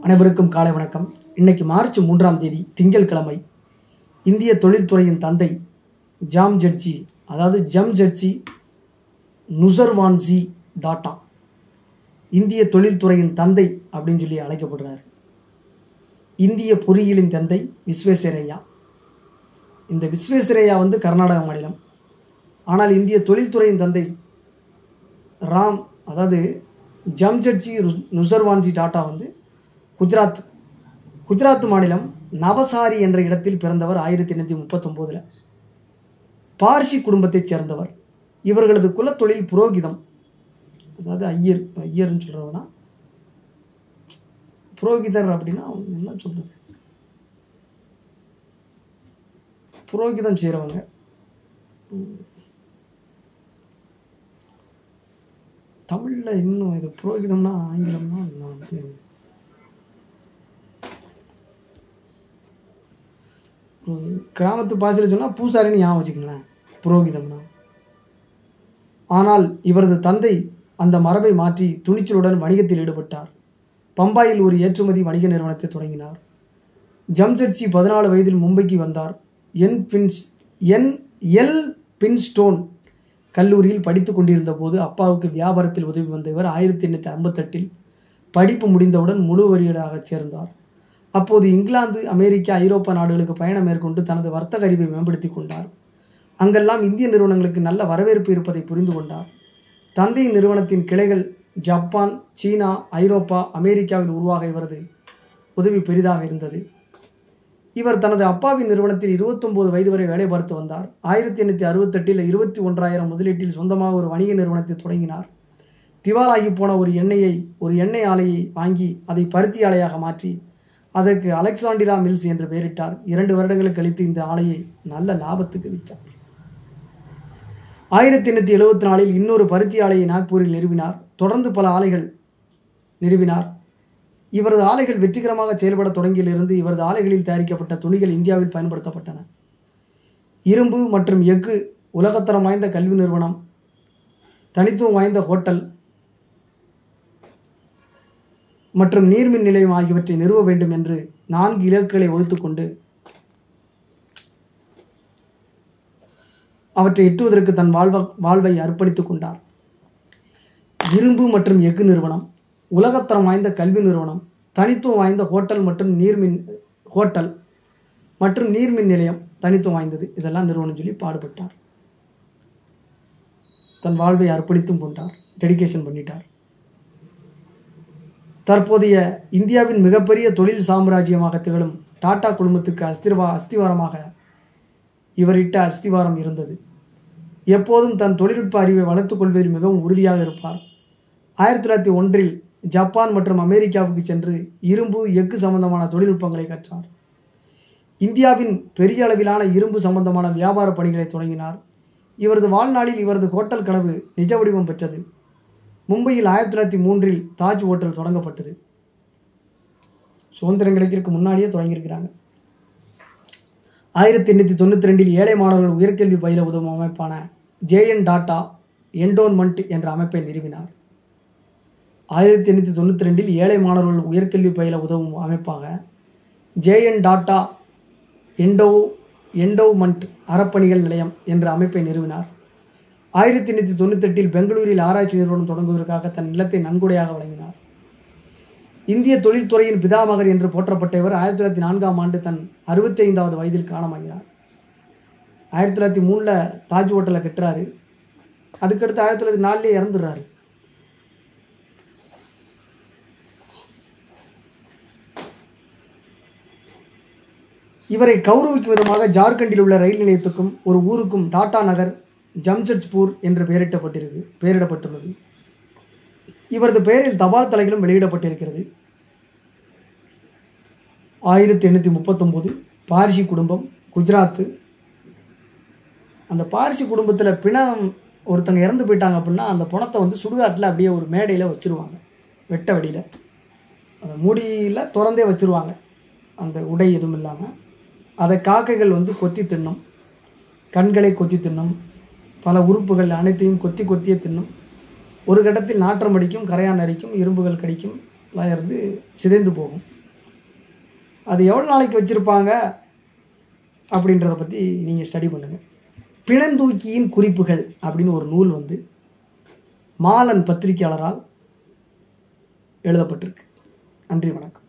அனைவருக்கும் காலை வணக்கம். இன்னைக்கு மார்ச் 3ஆம் தேதி திங்கட்கிழமை. இந்திய தொழில்துறையின் தந்தை ஜம்ஷெட்ஜி நுசர்வான்ஜி டாட்டா இந்திய தொழில்துறையின் தந்தை அப்படின்னு சொல்லி அழைக்கப்படுறார். இந்திய பொறியியலின் தந்தை விஸ்வேஸ்வரய்யா. இந்த விஸ்வேஸ்வரய்யா கர்நாடக மாநிலம். ஆனால் இந்திய தொழில்துறையின் தந்தை ஜம்ஷெட்ஜி நுசர்வான்ஜி டாட்டா குஜராத் மாநிலம் நவசாரி என்ற இடத்தில் பிறந்தவர். 1839 பார்சி குடும்பத்தைச் சேர்ந்தவர். இவர்களது குலத்தொழில் புரோகிதம். அதாவது ஐயர்னு சொல்கிறவனா புரோகிதர் அப்படின்னா என்ன சொல்கிறது, புரோகிதம் செய்கிறவங்க. தமிழில் இன்னும் இது புரோகிதம்னா ஆங்கிலம்னா நான் கிராமத்து பாசையில் சொன்னால் பூசாரின்னு ஞாபகம் வச்சுக்கங்களேன், புரோகிதம்னா. ஆனால் இவரது தந்தை அந்த மரபை மாற்றி துணிச்சலுடன் வணிகத்தில் ஈடுபட்டார். பம்பாயில் ஒரு ஏற்றுமதி வணிக நிறுவனத்தை தொடங்கினார். ஜம்ஷெட்ஜி 14 வயதில் மும்பைக்கு வந்தார். எல் பின்ஸ்டோன் கல்லூரியில் படித்து கொண்டிருந்த போது அப்பாவுக்கு வியாபாரத்தில் உதவி வந்த இவர் 1858 படிப்பு முடிந்தவுடன் முழு வரிகளாக சேர்ந்தார். அப்போது இங்கிலாந்து, அமெரிக்கா, ஐரோப்பா நாடுகளுக்கு பயணம் மேற்கொண்டு தனது வர்த்தக அறிவை மேம்படுத்தி கொண்டார். அங்கெல்லாம் இந்திய நிறுவனங்களுக்கு நல்ல வரவேற்பு இருப்பதை புரிந்து கொண்டார். தந்தையின் நிறுவனத்தின் கிளைகள் ஜப்பான், சீனா, ஐரோப்பா, அமெரிக்காவில் உருவாக இவரது உதவி பெரிதாக இருந்தது. இவர் தனது அப்பாவின் நிறுவனத்தில் 29 வயது வரை வேலை பார்த்து வந்தார். 1868 21,000 முதலீட்டில் சொந்தமாக ஒரு வணிக நிறுவனத்தை தொடங்கினார். திவாலாகி போன ஒரு எண்ணெய் ஆலையை வாங்கி அதை பருத்தி ஆலையாக மாற்றி அதற்கு அலெக்சாண்டிரா மில்ஸ் என்று பெயரிட்டார். 2 வருடங்களுக்கு கழித்து இந்த ஆலையை நல்ல லாபத்துக்கு விற்றார். 1874 இன்னொரு பருத்தி ஆலையை நாக்பூரில் நிறுவினார். தொடர்ந்து பல ஆலைகள் நிறுவினார். இவரது ஆலைகள் வெற்றிகரமாக செயல்பட தொடங்கியிலிருந்து இவரது ஆலைகளில் தயாரிக்கப்பட்ட துணிகள் இந்தியாவில் பயன்படுத்தப்பட்டன. இரும்பு மற்றும் எஃகு உலகத்தரம் வாய்ந்த கல்வி நிறுவனம், தனித்துவம் வாய்ந்த ஹோட்டல் மற்றும் நீர்மின் நிலையம் ஆகியவற்றை நிறுவ வேண்டும் என்று 4 இலக்குகளை வகுத்துக்கொண்டு அவற்றை எட்டுவதற்கு தன் வாழ்வை அர்ப்பணித்துக் கொண்டார். இரும்பு மற்றும் எஃகு நிறுவனம், உலகத்தரம் வாய்ந்த கல்வி நிறுவனம், தனித்துவம் வாய்ந்த ஹோட்டல் மற்றும் நீர்மின் நிலையம் தனித்துவம் வாய்ந்தது, இதெல்லாம் நிறுவனம் சொல்லி பாடுபட்டார். தன் வாழ்வை அர்ப்பணித்தும் கொண்டார், டெடிகேஷன் பண்ணிட்டார். தற்போதைய இந்தியாவின் மிகப்பெரிய தொழில் சாம்ராஜ்யமாக திகழும் டாடா குழுமத்துக்கு அஸ்திவாரமாக இவரிட்ட அஸ்திவாரம் இருந்தது. எப்போதும் தன் தொழில்நுட்ப அறிவை வளர்த்துக் கொள்வதில் மிகவும் உறுதியாக இருப்பார். 1901 ஜப்பான் மற்றும் அமெரிக்காவுக்கு சென்று இரும்பு, எஃகு சம்பந்தமான தொழில்நுட்பங்களை கற்றார். இந்தியாவின் பெரிய அளவிலான இரும்பு சம்பந்தமான வியாபார பணிகளை தொடங்கினார். இவரது வாழ்நாளில் இவரது ஹோட்டல் கனவு நிஜ வடிவம் பெற்றது. மும்பையில் 1903 தாஜ் ஹோட்டல் தொடங்கப்பட்டது. சுதந்திரம் கிடைக்கிறதுக்கு முன்னாடியே தொடங்கியிருக்கிறாங்க. 1892 ஏழை மாணவர்கள் உயர்கல்வி பயில உதவும் அமைப்பான JN டாட்டா என்டோன்மெண்ட் என்ற அமைப்பை நிறுவினார். 1892 ஏழை மாணவர்கள் உயர்கல்வி பயில உதவும் அமைப்பாக JN டாட்டா என்டோவ்மெண்ட் அறப்பணிகள் நிலையம் என்ற அமைப்பை நிறுவினார். 1898 பெங்களூரில் ஆராய்ச்சி நிறுவனம் தொடங்குவதற்காக தன் நிலத்தை நன்கொடையாக வழங்கினார். இந்திய தொழில்துறையின் பிதாமகர் என்று போற்றப்பட்ட இவர் 1904ஆம் ஆண்டு தன் 65வது வயதில் காலமாகிறார். 1903 தாஜ் ஹோட்டலை கட்டுறாரு. அதுக்கடுத்து 1904 இறந்துடுறாரு. இவரை கௌரவிக்கும் விதமாக ஜார்க்கண்டில் உள்ள ரயில் நிலையத்துக்கும் ஒரு ஊருக்கும் டாடா நகர், ஜம்ஷெட்பூர் என்று பெயரிடப்பட்டுள்ளது. இவரது பெயரில் தபால் தலைகளும் வெளியிடப்பட்டிருக்கிறது. 1839 பார்சி குடும்பம், குஜராத்து. அந்த பார்சி குடும்பத்தில் பிணம் ஒருத்தங்க இறந்து போயிட்டாங்க அப்படின்னா அந்த பணத்தை சுடுகாட்டில் அப்படியே ஒரு மேடையில் வச்சுருவாங்க, வெட்ட வழியில். அந்த மூடியில் திறந்தே வச்சுருவாங்க, அந்த உடை எதுவும் இல்லாமல். அதை காக்கைகள் கொத்தி தின்னும், கண்களை கொத்தி தின்னும், பல உறுப்புகள் அனைத்தையும் கொத்தியே தின்னும். ஒரு கட்டத்தில் நாற்றம் அடிக்கும், கரையான் அரிக்கும், இரும்புகள் கடிக்கும், இருந்து சிதைந்து போகும். அது எவ்வளோ நாளைக்கு வச்சுருப்பாங்க அப்படின்றத பற்றி நீங்கள் ஸ்டடி பண்ணுங்கள். பிணந்தூக்கியின் குறிப்புகள் அப்படின்னு ஒரு நூல் வந்து மாலன் பத்திரிகையாளரால் எழுதப்பட்டிருக்கு. நன்றி, வணக்கம்.